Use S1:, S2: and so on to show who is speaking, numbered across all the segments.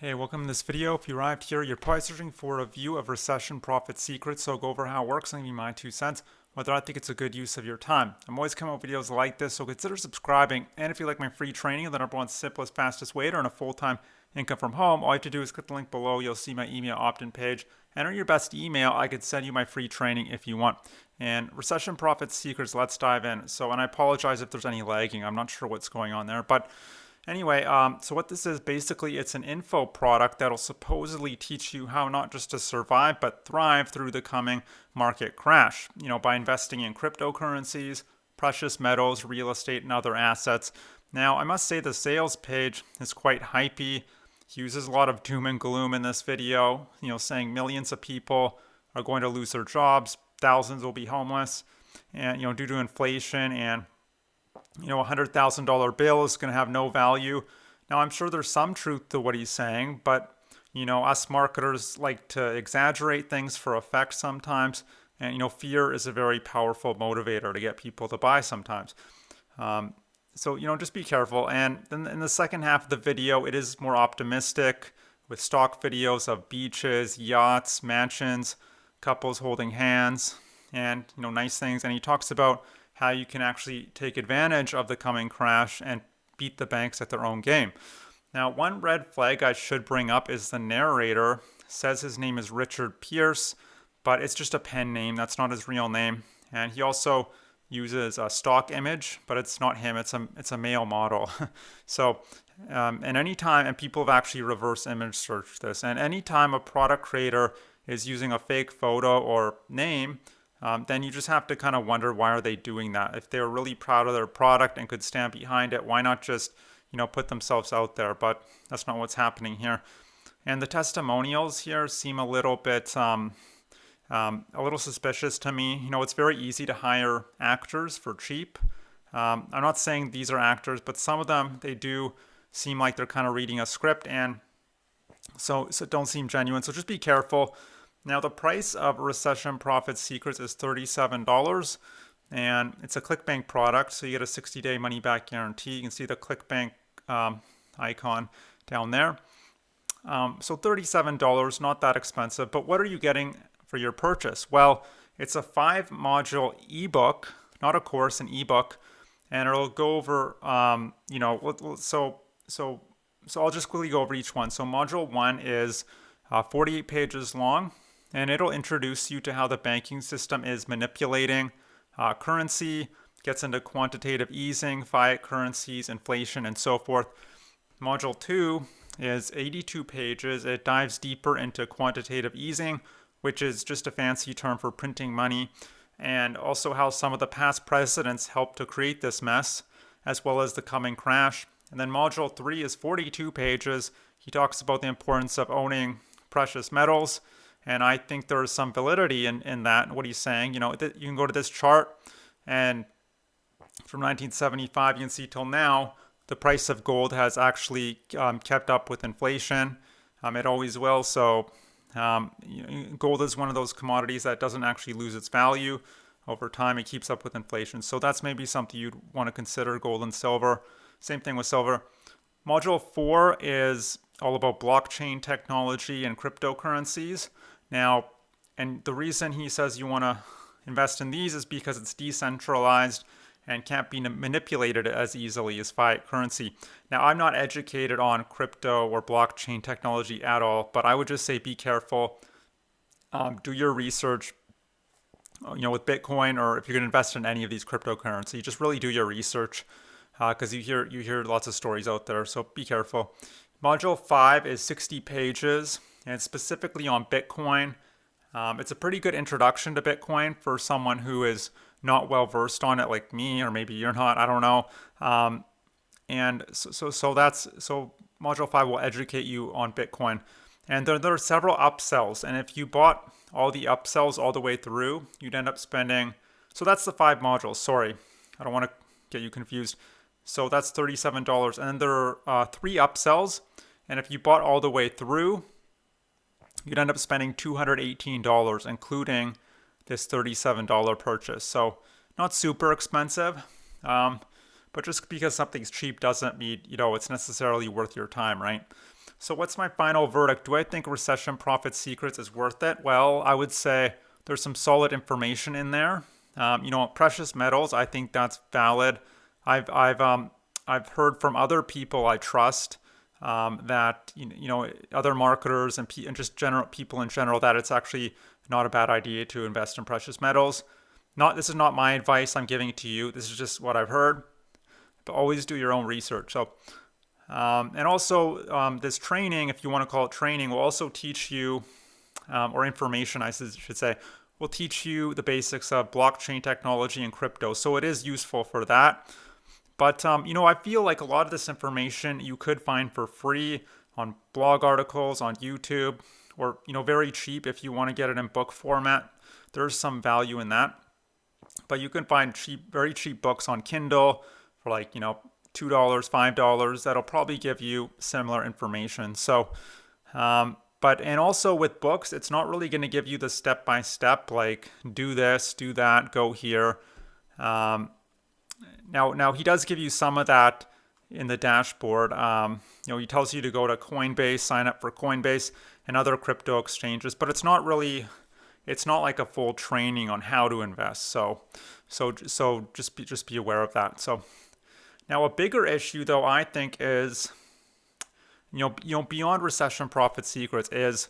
S1: Hey, welcome to this video. If you arrived here, you're probably searching for a view of Recession Profit Secrets, so I'll go over how it works and give you my 2 cents, whether I think it's a good use of your time. I'm always coming up with videos like this, so consider subscribing. And if you like my free training, the number one simplest, fastest way to earn a full-time income from home, all you have to do is click the link below. You'll see my email opt-in page. Enter your best email. I could send you my free training if you want. And Recession Profit Secrets, let's dive in. And I apologize if there's any lagging. I'm not sure what's going on there, but anyway, so what this is basically, it's an info product that'll supposedly teach you how not just to survive, but thrive through the coming market crash, by investing in cryptocurrencies, precious metals, real estate, and other assets. Now, I must say the sales page is quite hypey. He uses a lot of doom and gloom in this video, saying millions of people are going to lose their jobs, thousands will be homeless, and, due to inflation and a $100,000 bill is going to have no value. Now, I'm sure there's some truth to what he's saying, but, us marketers like to exaggerate things for effect sometimes. And, fear is a very powerful motivator to get people to buy sometimes. So, just be careful. And then in the second half of the video, it is more optimistic with stock videos of beaches, yachts, mansions, couples holding hands, and, nice things. And he talks about how you can actually take advantage of the coming crash and beat the banks at their own game. Now, one red flag I should bring up is the narrator says his name is Richard Pierce, but it's just a pen name. That's not his real name. And he also uses a stock image, but it's not him. It's a male model. So, and anytime, and people have actually reverse image searched this, and anytime a product creator is using a fake photo or name, then you just have to kind of wonder, why are they doing that? If they're really proud of their product and could stand behind it, why not just, put themselves out there? But that's not what's happening here. And the testimonials here seem a little bit, a little suspicious to me. It's very easy to hire actors for cheap. I'm not saying these are actors, but some of them, they do seem like they're kind of reading a script, and so don't seem genuine. So just be careful. Now, the price of Recession Profit Secrets is $37, and it's a ClickBank product, so you get a 60-day money-back guarantee. You can see the ClickBank icon down there. So $37, not that expensive, but what are you getting for your purchase? Well, it's a 5-module ebook, not a course, an ebook, and it'll go over, so I'll just quickly go over each one. So module 1 is 48 pages long, and it'll introduce you to how the banking system is manipulating currency, gets into quantitative easing, fiat currencies, inflation, and so forth. Module 2 is 82 pages. It dives deeper into quantitative easing, which is just a fancy term for printing money, and also how some of the past presidents helped to create this mess, as well as the coming crash. And then module 3 is 42 pages. He talks about the importance of owning precious metals, and I think there is some validity in that, what he's saying. You can go to this chart, and from 1975, you can see till now, the price of gold has actually kept up with inflation. It always will. So gold is one of those commodities that doesn't actually lose its value over time. It keeps up with inflation. So that's maybe something you'd want to consider, gold and silver. Same thing with silver. Module 4 is all about blockchain technology and cryptocurrencies. Now, and the reason he says you want to invest in these is because it's decentralized and can't be manipulated as easily as fiat currency. Now, I'm not educated on crypto or blockchain technology at all, but I would just say be careful. Do your research, with Bitcoin, or if you're going to invest in any of these cryptocurrencies, just really do your research, because you hear lots of stories out there, so be careful. Module 5 is 60 pages, and it's specifically on Bitcoin. It's a pretty good introduction to Bitcoin for someone who is not well versed on it, like me, or maybe you're not. I don't know. And so module 5 will educate you on Bitcoin, and there are several upsells. And if you bought all the upsells all the way through, you'd end up spending. So that's the 5 modules. Sorry, I don't want to get you confused. So that's $37, and then there are 3 upsells. And if you bought all the way through, you'd end up spending $218, including this $37 purchase. So not super expensive, but just because something's cheap doesn't mean, it's necessarily worth your time, right? So what's my final verdict? Do I think Recession Profit Secrets is worth it? Well, I would say there's some solid information in there. Precious metals, I think that's valid. I've heard from other people I trust that other marketers and just general people in general that it's actually not a bad idea to invest in precious metals. This is not my advice I'm giving it to you. This is just what I've heard. But always do your own research. And also this training, if you want to call it training, will also teach you, or information I should say, will teach you the basics of blockchain technology and crypto. So it is useful for that. But I feel like a lot of this information you could find for free on blog articles, on YouTube, or very cheap if you want to get it in book format. There's some value in that. But you can find very cheap books on Kindle for like $2, $5. That'll probably give you similar information. So, and also with books, it's not really going to give you the step by step, like do this, do that, go here. Now he does give you some of that in the dashboard. He tells you to go to Coinbase, sign up for Coinbase and other crypto exchanges, but it's not like a full training on how to invest. So just be aware of that. So now a bigger issue though, I think is, beyond Recession Profit Secrets is,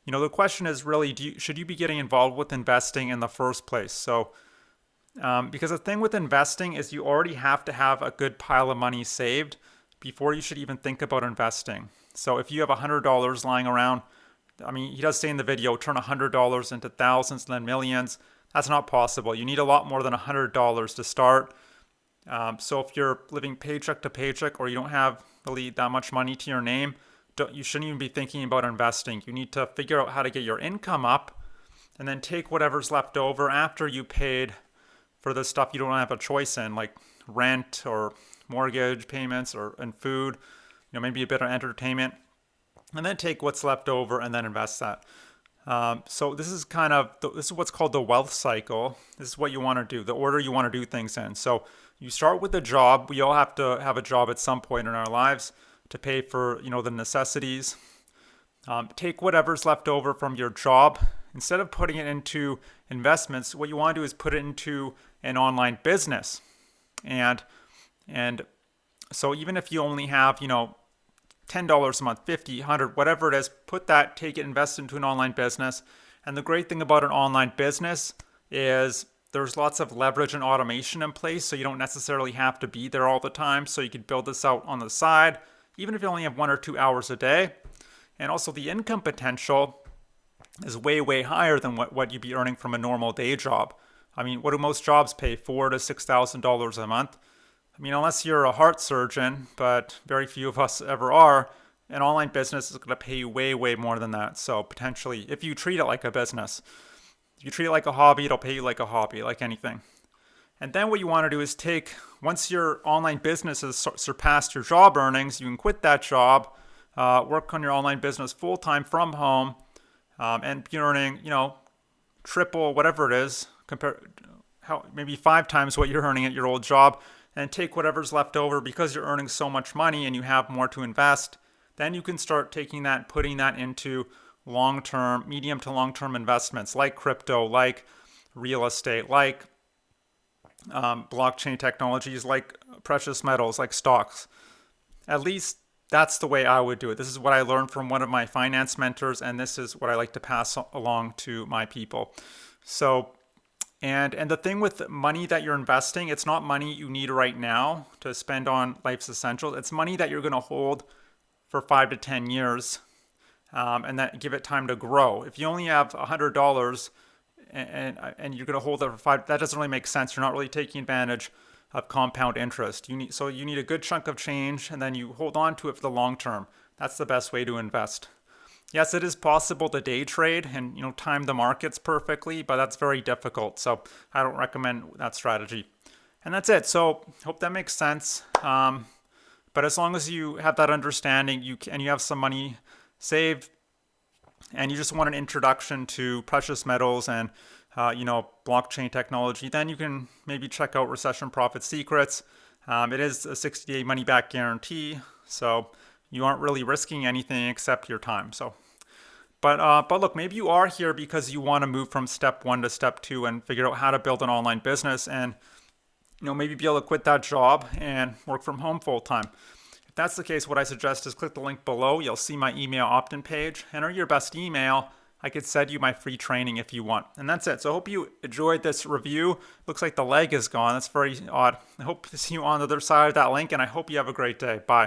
S1: the question is really, should you be getting involved with investing in the first place? So, because the thing with investing is you already have to have a good pile of money saved before you should even think about investing. So if you have $100 lying around, he does say in the video, turn $100 into thousands and then millions. That's not possible. You need a lot more than $100 to start. So if you're living paycheck to paycheck or you don't have really that much money to your name, you shouldn't even be thinking about investing. You need to figure out how to get your income up and then take whatever's left over after you paid for the stuff you don't have a choice in, like rent or mortgage payments and food, maybe a bit of entertainment, and then take what's left over and then invest that. So this is this is what's called the wealth cycle. This is what you want to do, the order you want to do things in. So you start with a job. We all have to have a job at some point in our lives to pay for, the necessities. Take whatever's left over from your job. Instead of putting it into investments, what you want to do is put it into an online business. And so even if you only have, $10 a month, $50, $100, whatever it is, take it, invest into an online business. And the great thing about an online business is there's lots of leverage and automation in place, so you don't necessarily have to be there all the time. So you could build this out on the side, even if you only have 1 or 2 hours a day. And also the income potential is way, way higher than what you'd be earning from a normal day job. What do most jobs pay? $4,000 to $6,000 a month. Unless you're a heart surgeon, but very few of us ever are, an online business is going to pay you way, way more than that. So potentially, if you treat it like a business, if you treat it like a hobby, it'll pay you like a hobby, like anything. And then what you want to do is once your online business has surpassed your job earnings, you can quit that job, work on your online business full-time from home, and be earning, triple, whatever it is, maybe 5 times what you're earning at your old job, and take whatever's left over because you're earning so much money and you have more to invest. Then you can start taking that and putting that into long-term, medium to long-term investments like crypto, like real estate, like blockchain technologies, like precious metals, like stocks. At least that's the way I would do it. This is what I learned from one of my finance mentors, and this is what I like to pass along to my people. So, and the thing with money that you're investing, it's not money you need right now to spend on life's essentials. It's money that you're going to hold for 5 to 10 years, and that give it time to grow. If you only have $100 and you're going to hold it for 5, that doesn't really make sense. You're not really taking advantage of compound interest. You need a good chunk of change, and then you hold on to it for the long term. That's the best way to invest. Yes, it is possible to day trade and time the markets perfectly, but that's very difficult. So I don't recommend that strategy. And that's it. So hope that makes sense. But as long as you have that understanding, you have some money saved, and you just want an introduction to precious metals and blockchain technology, then you can maybe check out Recession Profit Secrets. It is a 60-day money-back guarantee. So you aren't really risking anything except your time. But look, maybe you are here because you want to move from step one to step two and figure out how to build an online business, and maybe be able to quit that job and work from home full time. If that's the case, what I suggest is click the link below. You'll see my email opt-in page. Enter your best email. I could send you my free training if you want. And that's it. So I hope you enjoyed this review. Looks like the leg is gone. That's very odd. I hope to see you on the other side of that link, and I hope you have a great day. Bye.